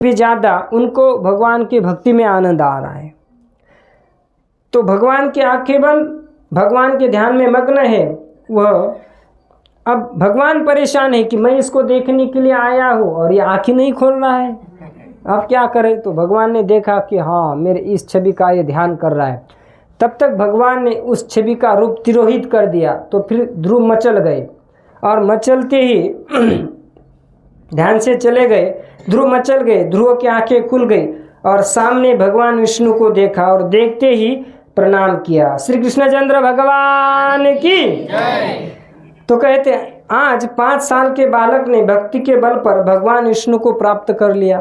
भी ज़्यादा उनको भगवान की भक्ति में आनंद आ रहा है। तो भगवान की आंखें बंद, भगवान के ध्यान में मग्न है वह। अब भगवान परेशान है कि मैं इसको देखने के लिए आया हूँ और ये आंखें नहीं खोल रहा है, अब क्या करें। तो भगवान ने देखा कि हाँ मेरे इस छवि का ये ध्यान कर रहा है। तब तक भगवान ने उस छवि का रूप तिरोहित कर दिया। तो फिर ध्रुव मचल गए और मचलते ही ध्यान से चले गए, ध्रुव मचल गए, ध्रुव की आंखें खुल गई और सामने भगवान विष्णु को देखा और देखते ही प्रणाम किया। श्री कृष्णचंद्र भगवान की जय। तो कहते आज 5 साल के बालक ने भक्ति के बल पर भगवान विष्णु को प्राप्त कर लिया।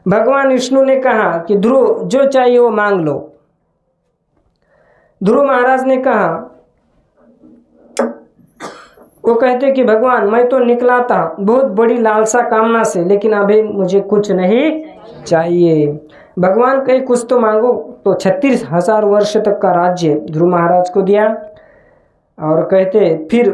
भगवान विष्णु ने कहा कि ध्रुव जो चाहिए वो मांग लो। ध्रुव महाराज ने कहा, वो कहते कि भगवान मैं तो निकला था बहुत बड़ी लालसा कामना से, लेकिन अभी मुझे कुछ नहीं चाहिए। भगवान कहे कुछ तो मांगो। तो 36,000 वर्ष तक का राज्य ध्रुव महाराज को दिया और कहते फिर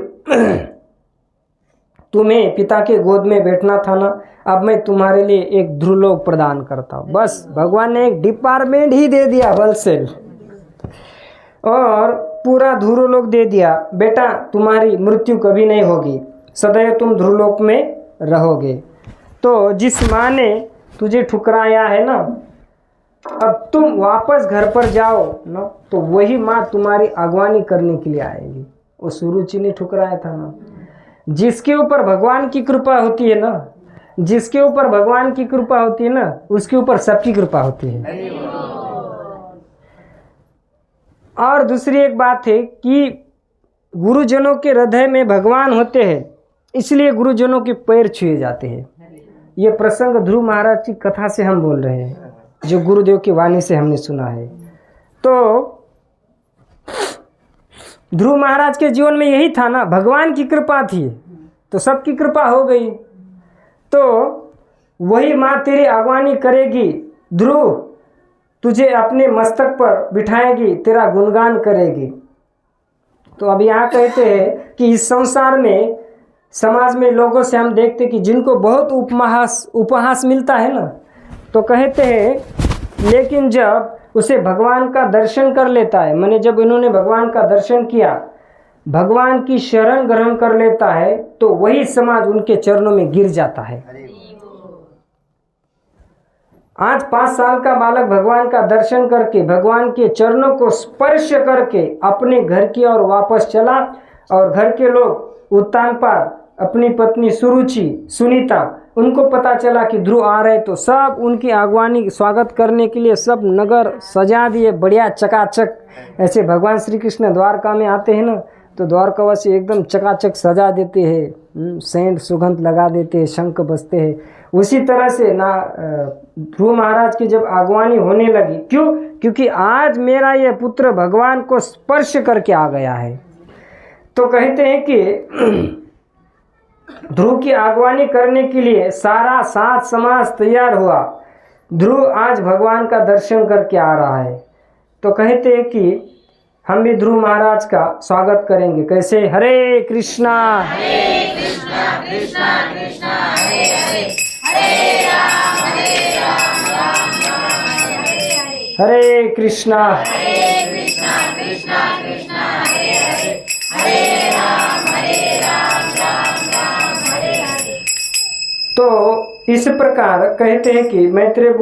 तुम्हें पिता के गोद में बैठना था ना, अब मैं तुम्हारे लिए एक ध्रुवलोक प्रदान करता हूँ। बस भगवान ने एक डिपार्टमेंट ही दे दिया होलसेल और पूरा ध्रुवलोक दे दिया। बेटा तुम्हारी मृत्यु कभी नहीं होगी, सदैव तुम ध्रुवलोक में रहोगे। तो जिस माँ ने तुझे ठुकराया है ना, अब तुम वापस घर पर जाओ ना, तो वही माँ तुम्हारी अगवानी करने के लिए आएगी। वो सुरुचि ने ठुकराया था ना। जिसके ऊपर भगवान की कृपा होती है ना, जिसके ऊपर भगवान की कृपा होती है ना, उसके ऊपर सबकी कृपा होती है। और दूसरी एक बात है कि गुरुजनों के हृदय में भगवान होते हैं, इसलिए गुरुजनों के पैर छुए जाते हैं। ये प्रसंग ध्रुव महाराज की कथा से हम बोल रहे हैं, जो गुरुदेव की वाणी से हमने सुना है। तो ध्रुव महाराज के जीवन में यही था ना, भगवान की कृपा थी तो सबकी कृपा हो गई। तो वही माँ तेरी अगवानी करेगी, ध्रुव तुझे अपने मस्तक पर बिठाएगी, तेरा गुणगान करेगी। तो अब यहाँ कहते हैं कि इस संसार में समाज में लोगों से हम देखते कि जिनको बहुत उपहास मिलता है ना, तो कहते हैं लेकिन जब उसे भगवान का दर्शन कर लेता है, मैंने जब इन्होंने भगवान का दर्शन किया, भगवान की शरण ग्रहण कर लेता है, तो वही समाज उनके चरणों में गिर जाता है। आज 5 साल का बालक भगवान का दर्शन करके, भगवान के चरणों को स्पर्श करके अपने घर की ओर वापस चला और घर के लोग उत्तानपाद, अपनी पत्नी सुरुचि, सुनीता, उनको पता चला कि ध्रुव आ रहे, तो सब उनकी अगवानी स्वागत करने के लिए सब नगर सजा दिए बढ़िया चकाचक। ऐसे भगवान श्री कृष्ण द्वारका में आते हैं ना, तो द्वारकावासी एकदम चकाचक सजा देते हैं, सेंट सुगंध लगा देते हैं, शंख बजते हैं। उसी तरह से ना ध्रुव महाराज की जब अगवानी होने लगी, क्यों? क्योंकि आज मेरा ये पुत्र भगवान को स्पर्श करके आ गया है। तो कहते हैं कि ध्रुव की अगवानी करने के लिए सारा सात समाज तैयार हुआ। ध्रुव आज भगवान का दर्शन करके आ रहा है। तो कहते हैं कि हम भी ध्रुव महाराज का स्वागत करेंगे। कैसे? हरे कृष्णा कृष्णा कृष्णा हरे हरे, हरे राम राम राम हरे हरे, हरे कृष्णा कृष्णा कृष्णा हरे हरे, हरे राम राम राम हरे हरे। तो इस प्रकार कहते हैं कि मैत्रेय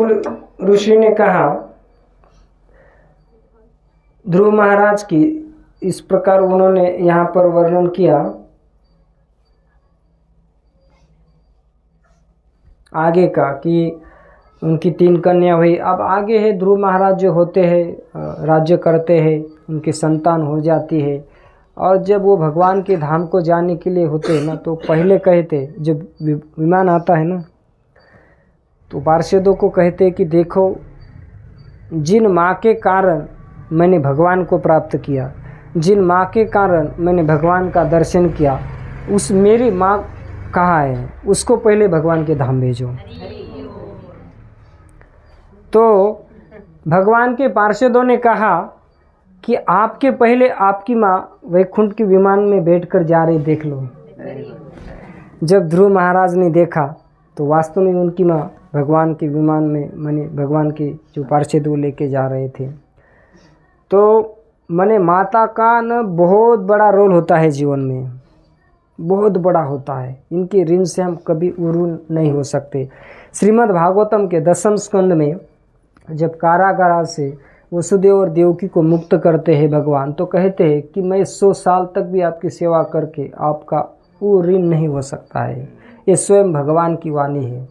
ऋषि ने कहा ध्रुव महाराज की, इस प्रकार उन्होंने यहाँ पर वर्णन किया। आगे का कि उनकी 3 कन्या हुई। अब आगे है ध्रुव महाराज जो होते हैं, राज्य करते हैं, उनकी संतान हो जाती है, और जब वो भगवान के धाम को जाने के लिए होते हैं ना, तो पहले कहते, जब विमान आता है ना, तो पार्षदों को कहते कि देखो, जिन माँ के कारण मैंने भगवान को प्राप्त किया, जिन माँ के कारण मैंने भगवान का दर्शन किया, उस मेरी माँ कहाँ है, उसको पहले भगवान के धाम भेजो। तो भगवान के पार्षदों ने कहा कि आपके पहले आपकी माँ वैकुंठ के विमान में बैठकर जा रही, देख लो। जब ध्रुव महाराज ने देखा तो वास्तव में उनकी माँ भगवान के विमान में माने भगवान के जो पार्षद वो लेके जा रहे थे। तो माने माता का न बहुत बड़ा रोल होता है जीवन में, बहुत बड़ा होता है। इनके ऋण से हम कभी उरून नहीं हो सकते। श्रीमद् भागवतम के 10वें स्कंद में जब कारागार से वसुदेव और देवकी को मुक्त करते हैं भगवान, तो कहते हैं कि मैं 100 साल तक भी आपकी सेवा करके आपका वो ऋण नहीं हो सकता है। ये स्वयं भगवान की वाणी है।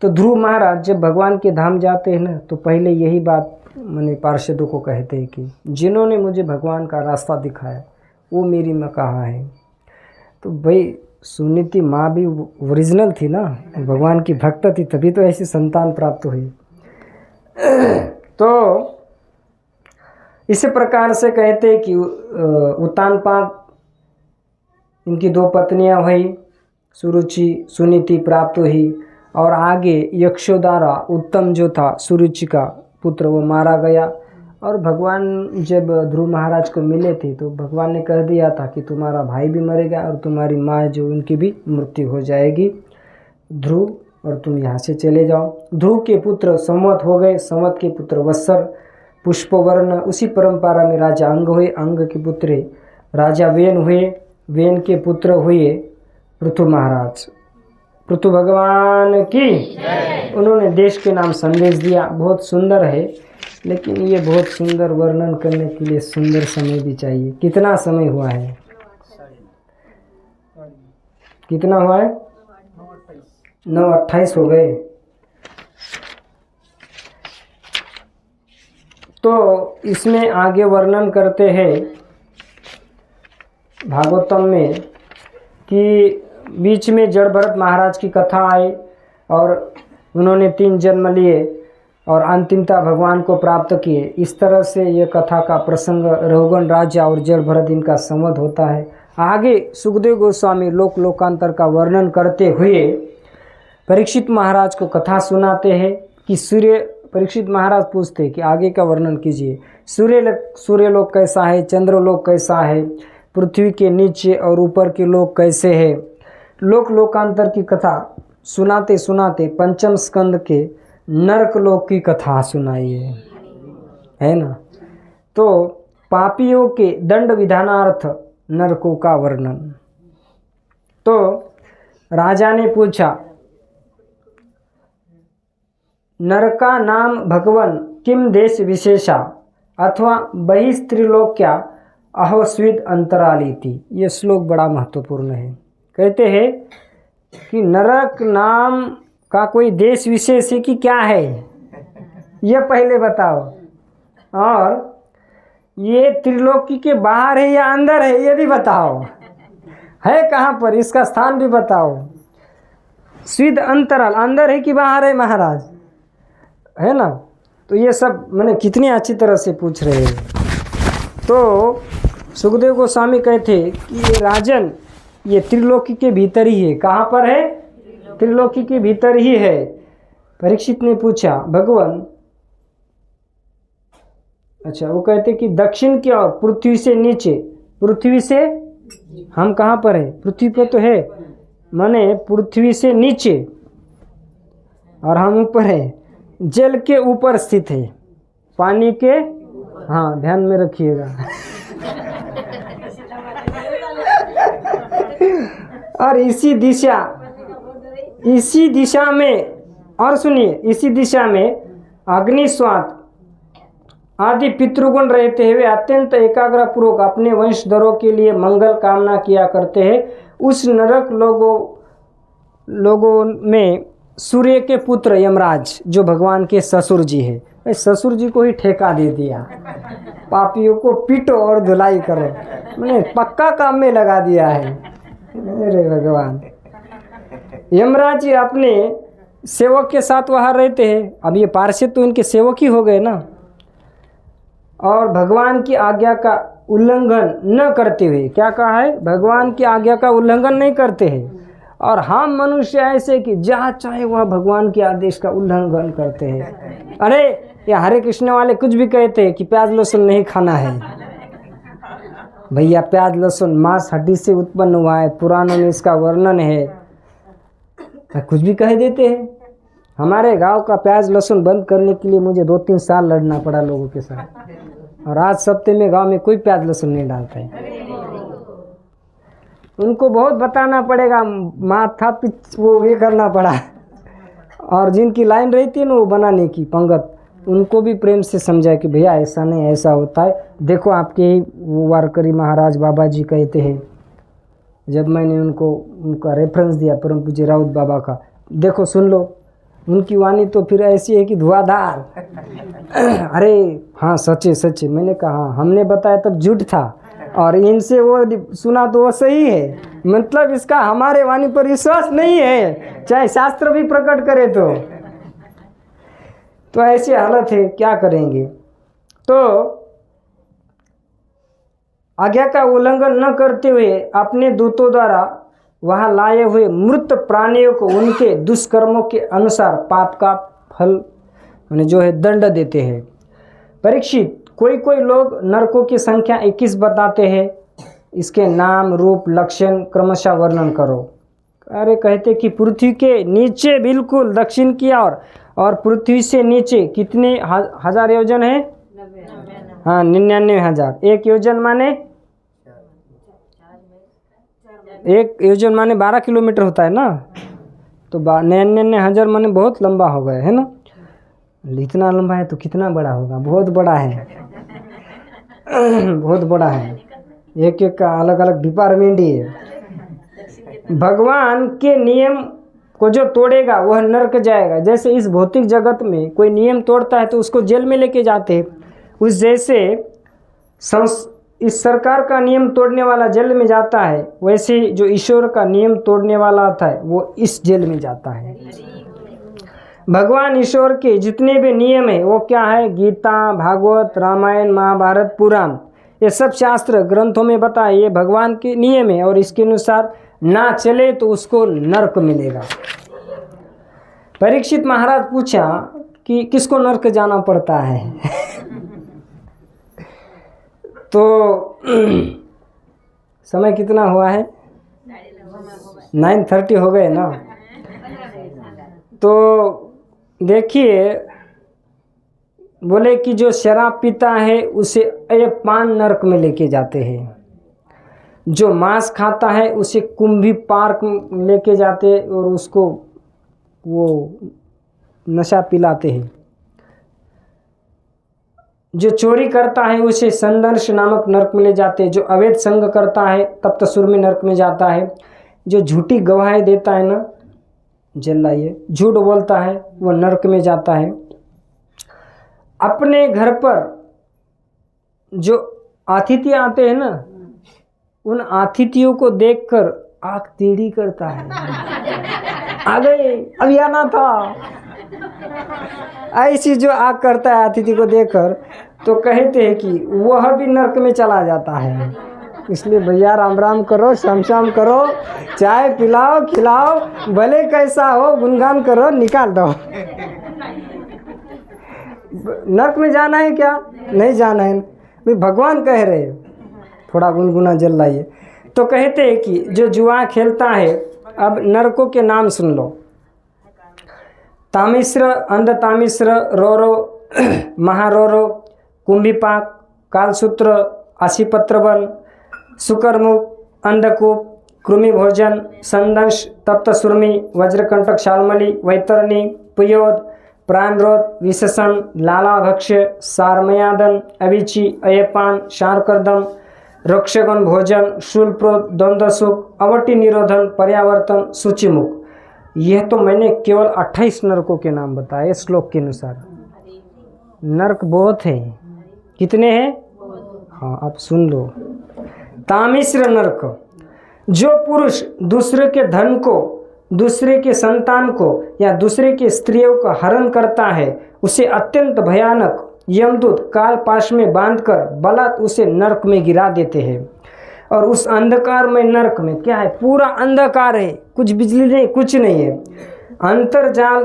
तो ध्रुव महाराज जब भगवान के धाम जाते हैं ना, तो पहले यही बात मैंने पार्षदों को कहते हैं कि जिन्होंने मुझे भगवान का रास्ता दिखाया वो मेरी माँ कहाँ है। तो भाई सुनीति माँ भी ओरिजिनल थी ना, भगवान की भक्त थी, तभी तो ऐसी संतान प्राप्त हुई। तो इसी प्रकार से कहते हैं कि उत्तानपाद इनकी 2 पत्नियां हुई, सुरुचि सुनीति प्राप्त हुई, और आगे यक्षोदारा उत्तम जो था सुरुचि का पुत्र वो मारा गया। और भगवान जब ध्रुव महाराज को मिले थे तो भगवान ने कह दिया था कि तुम्हारा भाई भी मरेगा और तुम्हारी माँ जो उनकी भी मृत्यु हो जाएगी, ध्रुव, और तुम यहाँ से चले जाओ। ध्रुव के पुत्र संवत हो गए, संवत के पुत्र वत्सर, पुष्पवर्ण, उसी परंपरा में राजा अंग हुए, अंग के पुत्र राजा वेन हुए, वेन के पुत्र हुए पृथु महाराज। पृथु भगवान की उन्होंने देश के नाम संदेश दिया। बहुत सुंदर है, लेकिन ये बहुत सुंदर वर्णन करने के लिए सुंदर समय भी चाहिए। कितना समय हुआ है? कितना हुआ है? 9:28 हो गए। तो इसमें आगे वर्णन करते हैं भागवतम में कि बीच में जड़ भरत महाराज की कथा आई और उन्होंने 3 जन्म लिए और अंतिमता भगवान को प्राप्त किए। इस तरह से ये कथा का प्रसंग रघुगण राजा और जड़ भरत इनका संवाद होता है। आगे सुखदेव गोस्वामी लोक लोकांतर का वर्णन करते हुए परीक्षित महाराज को कथा सुनाते हैं कि परीक्षित महाराज पूछते कि आगे का वर्णन कीजिए। सूर्यलोक कैसा है, चंद्रलोक कैसा है, पृथ्वी के नीचे और ऊपर के लोक कैसे है। लोक लोकांतर की कथा सुनाते सुनाते 5वें स्कंद के नरक लोक की कथा सुनाई है ना। तो पापियों के दंड विधानार्थ नरकों का वर्णन। तो राजा ने पूछा, नरका नाम भगवन किम देश विशेषा अथवा बहिस्त्रिलोक्या अहोस्विद अंतरालीति। ये श्लोक बड़ा महत्वपूर्ण है। कहते हैं कि नरक नाम का कोई देश विशेष है कि क्या है, ये पहले बताओ, और ये त्रिलोकी के बाहर है या अंदर है ये भी बताओ, है कहाँ पर, इसका स्थान भी बताओ। स्विद अंतराल अंदर है कि बाहर है महाराज, है ना। तो ये सब मैंने कितनी अच्छी तरह से पूछ रहे हैं। तो सुखदेव गोस्वामी कहते कि ये राजन ये त्रिलोकी के भीतर ही है। कहाँ पर है? त्रिलोकी के भीतर ही है। परीक्षित ने पूछा, भगवान, अच्छा, वो कहते कि दक्षिण की ओर, पृथ्वी से नीचे। पृथ्वी से हम कहाँ पर है? पृथ्वी पर तो है, माने पृथ्वी से नीचे और हम ऊपर है। जल के ऊपर स्थित है, पानी के, हाँ ध्यान में रखिएगा। और इसी दिशा में, और सुनिए, इसी दिशा में अग्निस्वात आदि पितृगुण रहते हुए अत्यंत एकाग्र पूर्वक अपने वंशधरों के लिए मंगल कामना किया करते हैं। उस नरक लोगों में सूर्य के पुत्र यमराज जो भगवान के ससुर जी है, ससुर जी को ही ठेका दे दिया, पापियों को पीटो और धुलाई करो, मैंने पक्का काम में लगा दिया है। अरे भगवान, यमराज जी अपने सेवक के साथ वहाँ रहते हैं। अब ये पार्षद तो उनके सेवक ही हो गए ना, और भगवान की आज्ञा का उल्लंघन न करते हुए, क्या कहा है? भगवान की आज्ञा का उल्लंघन नहीं करते हैं। और हम मनुष्य ऐसे कि जहाँ चाहे वहाँ भगवान के आदेश का उल्लंघन करते हैं। अरे ये हरे कृष्ण वाले कुछ भी कहते हैं कि प्याज लहसुन नहीं खाना है। भैया, प्याज लहसुन मांस हड्डी से उत्पन्न हुआ है, पुराणों में इसका वर्णन है। कुछ भी कह देते हैं, हमारे गांव का प्याज लहसुन बंद करने के लिए मुझे 2-3 साल लड़ना पड़ा लोगों के साथ, और आज सप्ते में गांव में कोई प्याज लहसुन नहीं डालता है। उनको बहुत बताना पड़ेगा, माथा पिच वो ये करना पड़ा। और जिनकी लाइन रहती है ना वो बनाने की पंगत, उनको भी प्रेम से समझाए कि भैया ऐसा नहीं, ऐसा होता है। देखो आपके ही वो वारकरी महाराज बाबा जी कहते हैं, जब मैंने उनका रेफरेंस दिया परम पूज्य राउत बाबा का, देखो सुन लो, उनकी वाणी तो फिर ऐसी है कि धुआंधार। अरे हाँ सच्चे सच्चे, मैंने कहा हाँ, हमने बताया तब झूठ था, और इनसे वो सुना तो वो सही है। मतलब इसका हमारे वाणी पर विश्वास नहीं है, चाहे शास्त्र भी प्रकट करे तो ऐसी हालत है, क्या करेंगे। तो आज्ञा का उल्लंघन न करते हुए अपने दूतों द्वारा वहां लाए हुए मृत प्राणियों को उनके दुष्कर्मों के अनुसार पाप का फल जो है दंड देते हैं। परीक्षित, कोई कोई लोग नरकों की संख्या 21 बताते हैं, इसके नाम रूप लक्षण क्रमशः वर्णन करो। अरे कहते कि पृथ्वी के नीचे बिल्कुल दक्षिण की ओर और पृथ्वी से नीचे कितने हजार योजन है? हाँ 99,000। एक योजन माने 12 किलोमीटर होता है ना, तो 99,000 माने बहुत लंबा हो गया है ना। इतना लंबा है तो कितना बड़ा होगा? बहुत बड़ा है। बहुत बड़ा है, एक एक का अलग अलग डिपार्टमेंट ही है। भगवान के नियम को जो तोड़ेगा वह नरक जाएगा। जैसे इस भौतिक जगत में कोई नियम तोड़ता है तो उसको जेल में लेके जाते हैं, उस जैसे इस सरकार का नियम तोड़ने वाला जेल में जाता है, वैसे जो ईश्वर का नियम तोड़ने वाला आता है वो इस जेल में जाता है। भगवान ईश्वर के जितने भी नियम है वो क्या है? गीता, भागवत, रामायण, महाभारत, पुराण, ये सब शास्त्र ग्रंथों में बताए ये भगवान के नियम है, और इसके अनुसार ना चले तो उसको नरक मिलेगा। परीक्षित महाराज पूछा कि किसको नरक जाना पड़ता है? तो समय कितना हुआ है? 9:30 हो गए ना। तो देखिए, बोले कि जो शराब पीता है उसे पान नरक में लेके जाते हैं, जो मांस खाता है उसे कुंभी पार्क लेके जाते हैं और उसको वो नशा पिलाते हैं, जो चोरी करता है उसे संदर्श नामक नरक में ले जाते हैं, जो अवैध संग करता है तप्तसुर में नरक में जाता है, जो झूठी गवाही देता है ना, जलाइए, झूठ बोलता है वो नरक में जाता है। अपने घर पर जो अतिथि आते हैं ना, उन अतिथियों को देखकर आंख टेढ़ी करता है, आ गए अभी आना था, ऐसी जो आंख करता है अतिथि को देखकर, तो कहते हैं कि वह भी नरक में चला जाता है। इसलिए भैया राम राम करो, शाम शाम करो, चाय पिलाओ खिलाओ, भले कैसा हो गुणगान करो, निकाल दो। नरक में जाना है क्या? नहीं जाना है भाई, भगवान कह रहे हैं थोड़ा गुनगुना जल लाइए। तो कहते हैं कि जो जुआ खेलता है, अब नरकों के नाम सुन लो। तामिश्र, अंध तामिश्र, रोरो, महारोरो, कुंभीपाक, कालसूत्र, आशीपत्रवन, सुकरमुख, अंधकूप, कृमि भोजन, संदंश, तप्तसुर्मी, वज्रकंटक शालमली, वैतरणी, पुयोद, प्राणरोध, विशेषण, लालाभक्ष्य, सारमयादन, अविची, अयपान, शारकर्दम, रक्षगण भोजन, शूलप्रोध, द्वंद्वसुख, अवटी निरोधन, पर्यावर्तन, सूचिमुख। यह तो मैंने केवल 28 नरकों के नाम बताए श्लोक के अनुसार। नरक बहुत है। कितने हैं? हाँ आप सुन लो। तामिश्र नरक, जो पुरुष दूसरे के धन को, दूसरे के संतान को या दूसरे के स्त्रियों का हरण करता है, उसे अत्यंत भयानक यमदूत काल पाश में बांधकर बलात् उसे नरक में गिरा देते हैं। और उस अंधकार में नरक में क्या है? पूरा अंधकार है, कुछ बिजली नहीं, कुछ नहीं है, अंतर्जाल,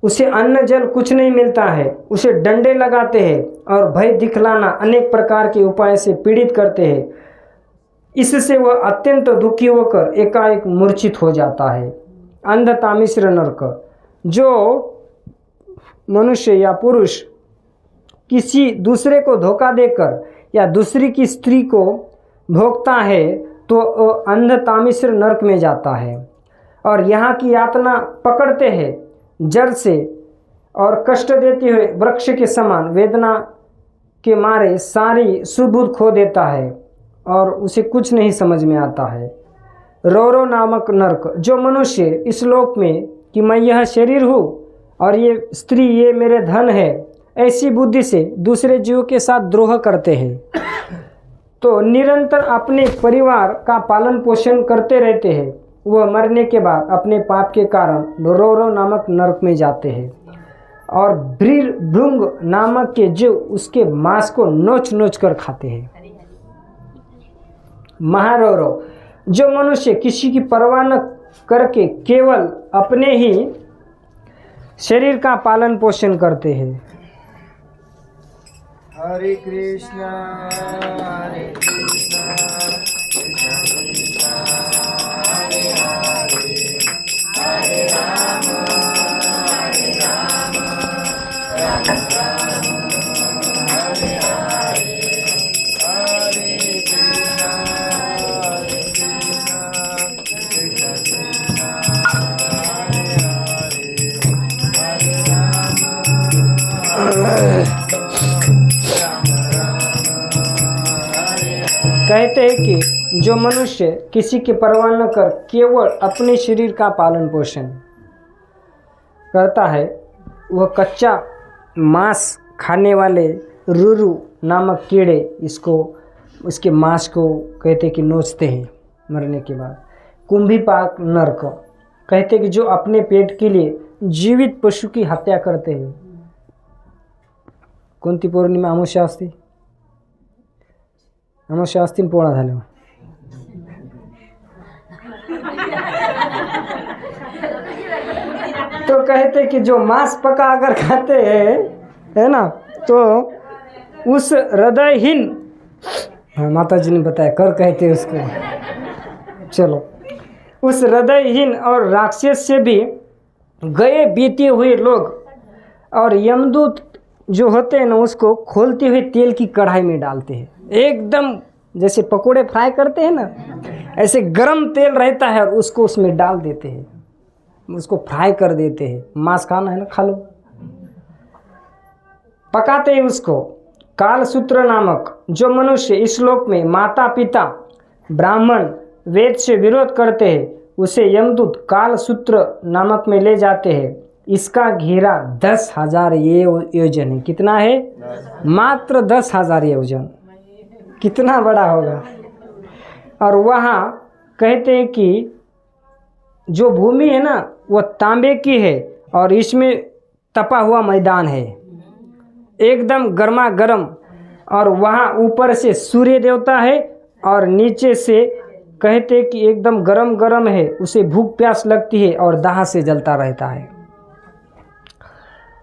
उसे अन्न जल कुछ नहीं मिलता है, उसे डंडे लगाते हैं और भय दिखलाना अनेक प्रकार के उपाय से पीड़ित करते हैं। इससे वह अत्यंत दुखी होकर एकाएक मूर्छित हो जाता है। अंध तामिश्र नरक, जो मनुष्य या पुरुष किसी दूसरे को धोखा देकर या दूसरी की स्त्री को भोगता है तो अंधतामिश्र नरक में जाता है और यहाँ की यातना पकड़ते हैं जड़ से और कष्ट देते हुए वृक्ष के समान वेदना के मारे सारी सुबुद्ध खो देता है और उसे कुछ नहीं समझ में आता है। रौरव नामक नरक, जो मनुष्य इस लोक में कि मैं यह शरीर हूँ और ये स्त्री ये मेरे धन है, ऐसी बुद्धि से दूसरे जीवों के साथ द्रोह करते हैं तो निरंतर अपने परिवार का पालन पोषण करते रहते हैं। वह मरने के बाद अपने पाप के कारण रौरव नामक नरक में जाते हैं और भृंग नामक के जो उसके मांस को नोच नोच कर खाते हैं। महारौरव, जो मनुष्य किसी की परवाह न करके केवल अपने ही शरीर का पालन पोषण करते हैं। हरे कृष्णा हरे कृष्णा कृष्णा कृष्णा हरे हरे हरे राम राम राम हरे हरे हरे कृष्णा कृष्णा कृष्णा हरे हरे हरे राम कहते हैं कि जो मनुष्य किसी की परवाह न कर केवल अपने शरीर का पालन पोषण करता है वह कच्चा मांस खाने वाले रुरु नामक कीड़े उसके मांस को कहते कि नोचते हैं मरने के बाद। कुंभीपाक नरक, कहते कि जो अपने पेट के लिए जीवित पशु की हत्या करते हैं। कोणती पौर्णिमा अमावस्या असते? अमावस्या असतील पोळा झाल्यावर तो कहते कि जो मांस पका अगर खाते हैं है ना तो उस हृदयहीन, हाँ माता जी ने बताया कर कहते हैं उसको, चलो उस हृदयहीन और राक्षस से भी गए बीते हुए लोग और यमदूत जो होते हैं ना उसको खोलते हुए तेल की कढ़ाई में डालते हैं। एकदम जैसे पकोड़े फ्राई करते हैं ना ऐसे गरम तेल रहता है और उसको उसमें डाल देते हैं, उसको फ्राई कर देते हैं। मांस खाना है ना खा लो, पकाते हैं उसको। कालसूत्र नामक, जो मनुष्य इस लोक में माता पिता ब्राह्मण वेद से विरोध करते हैं उसे यमदूत कालसूत्र नामक में ले जाते हैं। इसका घेरा 10,000 योजन है। कितना है? मात्र 10,000 योजन। कितना बड़ा होगा। और वहाँ कहते हैं कि जो भूमि है ना वो तांबे की है और इसमें तपा हुआ मैदान है एकदम गर्मा गर्म, और वहाँ ऊपर से सूर्य देवता है और नीचे से कहते हैं कि एकदम गरम गरम है, उसे भूख प्यास लगती है और दाह से जलता रहता है।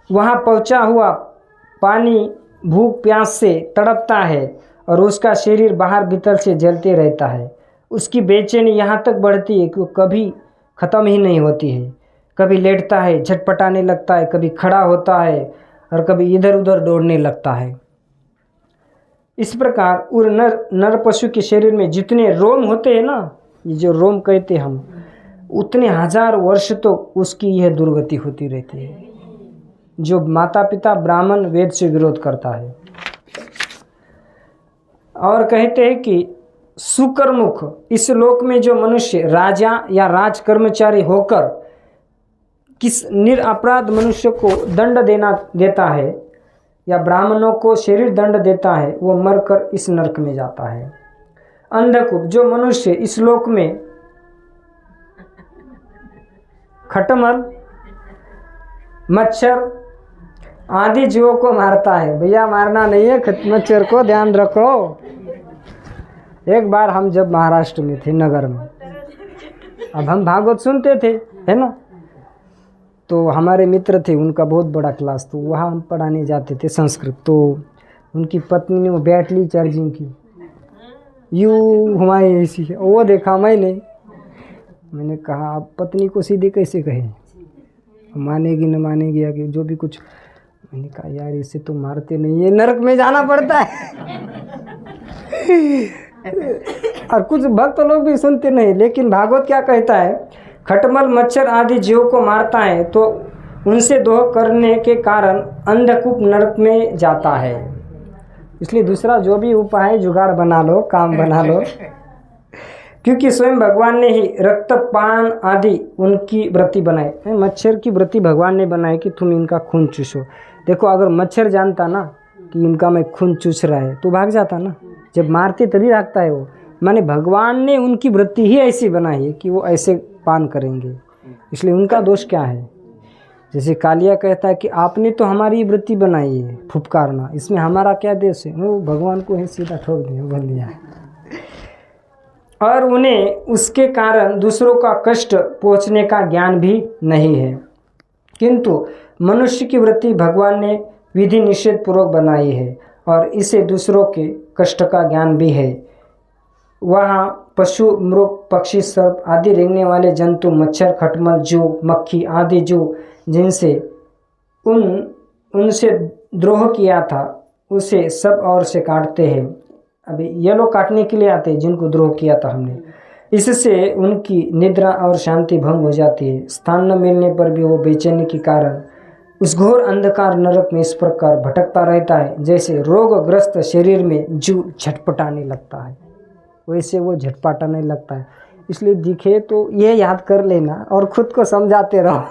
वहाँ पहुँचा हुआ पानी भूख प्यास से तड़पता है और उसका शरीर बाहर भीतर से जलते रहता है। उसकी बेचैनी यहाँ तक बढ़ती है कि वो कभी ख़त्म ही नहीं होती है। कभी लेटता है, झटपटाने लगता है, कभी खड़ा होता है और कभी इधर उधर दौड़ने लगता है। इस प्रकार उन नर पशु के शरीर में जितने रोम होते हैं ना, ये जो रोम कहते हैं हम, उतने 1000 वर्ष तो उसकी यह दुर्गति होती रहती है, जो माता पिता ब्राह्मण वेद से विरोध करता है। और कहते हैं कि सुकर्मुख, इस लोक में जो मनुष्य राजा या राज कर्मचारी होकर किस निरपराध मनुष्य को दंड देता है या ब्राह्मणों को शरीर दंड देता है, वो मरकर इस नरक में जाता है। अंधकूप, जो मनुष्य इस लोक में खटमल मच्छर आदि जीवों को मारता है। भैया मारना नहीं है, मच्छर को ध्यान रखो। एक बार हम जब महाराष्ट्र में थे नगर में, अब हम भागवत सुनते थे है ना, तो हमारे मित्र थे, उनका बहुत बड़ा क्लास, तो वहाँ हम पढ़ाने जाते थे संस्कृत। तो उनकी पत्नी ने वो बैटरी चार्जिंग की, यूँ हमारी ऐसी, वो देखा मैंने कहा आप पत्नी को सीधे कैसे कहें, मानेगी न मानेगी आगे जो भी कुछ। मैंने कहा यार इसे तो मारते नहीं, ये नरक में जाना पड़ता है। और कुछ भक्त लोग भी सुनते नहीं, लेकिन भागवत क्या कहता है, खटमल मच्छर आदि जीवों को मारता है तो उनसे दोह करने के कारण अंधकूप नरक में जाता है। इसलिए दूसरा जो भी उपाय जुगाड़ बना लो, काम बना लो, क्योंकि स्वयं भगवान ने ही रक्तपान आदि उनकी व्रति बनाई। मच्छर की व्रति भगवान ने बनाई कि तुम इनका खून चूसो। देखो अगर मच्छर जानता ना कि इनका मैं खून चूस रहा है तो भाग जाता ना, जब मारते तभी भागता है वो। माने भगवान ने उनकी वृत्ति ही ऐसी बनाई है कि वो ऐसे पान करेंगे, इसलिए उनका दोष क्या है। जैसे कालिया कहता है कि आपने तो हमारी वृत्ति बनाई है फुफकारना, इसमें हमारा क्या दोष है। वो भगवान को ही सीधा ठोक दिया, बोल दिया है। और उन्हें उसके कारण दूसरों का कष्ट पहुँचने का ज्ञान भी नहीं है, किंतु मनुष्य की वृत्ति भगवान ने विधि निषेध पूर्वक बनाई है और इसे दूसरों के कष्ट का ज्ञान भी है। वहाँ पशु मृग पक्षी सर्प आदि रेंगने वाले जंतु मच्छर खटमल जू मक्खी आदि जो जिनसे उनसे द्रोह किया था उसे सब और से काटते हैं। अभी ये लोग काटने के लिए आते हैं जिनको द्रोह किया था हमने। इससे उनकी निद्रा और शांति भंग हो जाती है। स्थान न मिलने पर भी वो बेचैनी के कारण उस घोर अंधकार नरक में इस प्रकार भटकता रहता है जैसे रोगग्रस्त शरीर में जू झटपटाने लगता है, वैसे वो झटपटाने लगता है। इसलिए दिखे तो ये याद कर लेना और खुद को समझाते रहो,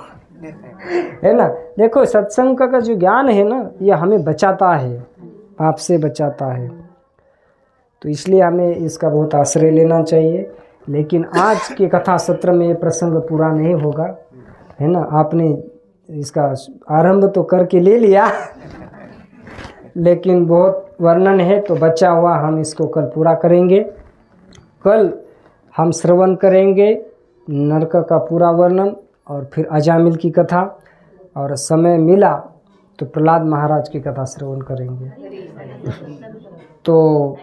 है ना। देखो सत्संग का जो ज्ञान है ना, ये हमें बचाता है, पाप से बचाता है, तो इसलिए हमें इसका बहुत आश्रय लेना चाहिए। लेकिन आज के कथा सत्र में ये प्रसंग पूरा नहीं होगा, है ना। आपने इसका आरंभ तो करके ले लिया, लेकिन बहुत वर्णन है तो बचा हुआ हम इसको कल पूरा करेंगे। कल हम श्रवण करेंगे नरक का पूरा वर्णन और फिर अजामिल की कथा, और समय मिला तो प्रहलाद महाराज की कथा श्रवण करेंगे। तो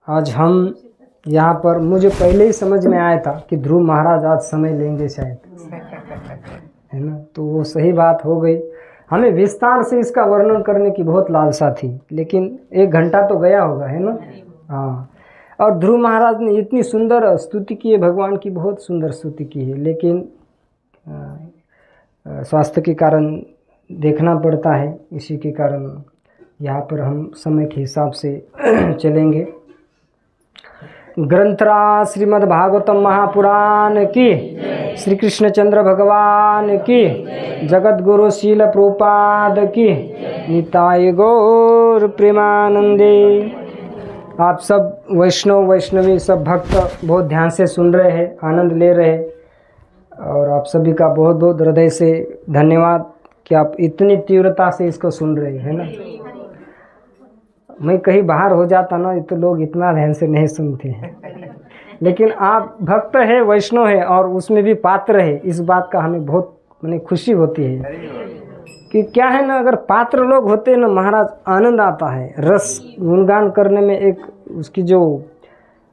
आज हम यहाँ पर, मुझे पहले ही समझ में आया था कि ध्रुव महाराज आज समय लेंगे शायद, है ना, तो वो सही बात हो गई। हमें विस्तार से इसका वर्णन करने की बहुत लालसा थी, लेकिन 1 घंटा तो गया होगा, है ना। हाँ, और ध्रुव महाराज ने इतनी सुंदर स्तुति की है, भगवान की बहुत सुंदर स्तुति की है, लेकिन स्वास्थ्य के कारण देखना पड़ता है, इसी के कारण यहाँ पर हम समय के हिसाब से चलेंगे। ग्रंथराज श्रीमद् भागवतम महापुराण की, श्री कृष्णचंद्र भगवान की, जगत गुरु शील प्रभुपाद की, निताय गौर प्रेमानंदे। आप सब वैष्णव वैष्णवी सब भक्त बहुत ध्यान से सुन रहे हैं, आनंद ले रहे हैं, और आप सभी का बहुत बहुत हृदय से धन्यवाद कि आप इतनी तीव्रता से इसको सुन रहे हैं, है ना। मैं कहीं बाहर हो जाता ना तो लोग इतना ध्यान से नहीं सुनते हैं, लेकिन आप भक्त है, वैष्णव है और उसमें भी पात्र है, इस बात का हमें बहुत माने खुशी होती है कि क्या है ना, अगर पात्र लोग होते ना महाराज, आनंद आता है रस गुणगान करने में, एक उसकी जो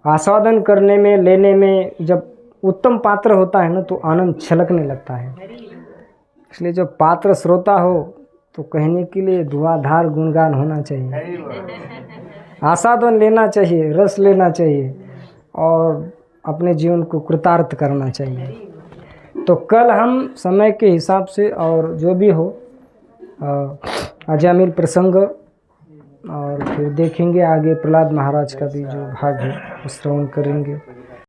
आस्वादन करने में, लेने में, जब उत्तम पात्र होता है ना तो आनंद छलकने लगता है। इसलिए जो पात्र श्रोता हो तो कहने के लिए धुआंधार गुणगान होना चाहिए, आस्वादन लेना चाहिए, रस लेना चाहिए और अपने जीवन को कृतार्थ करना चाहिए। तो कल हम समय के हिसाब से और जो भी हो अजामिल प्रसंग, और फिर देखेंगे आगे प्रहलाद महाराज का भी जो भाग है वो श्रवण करेंगे।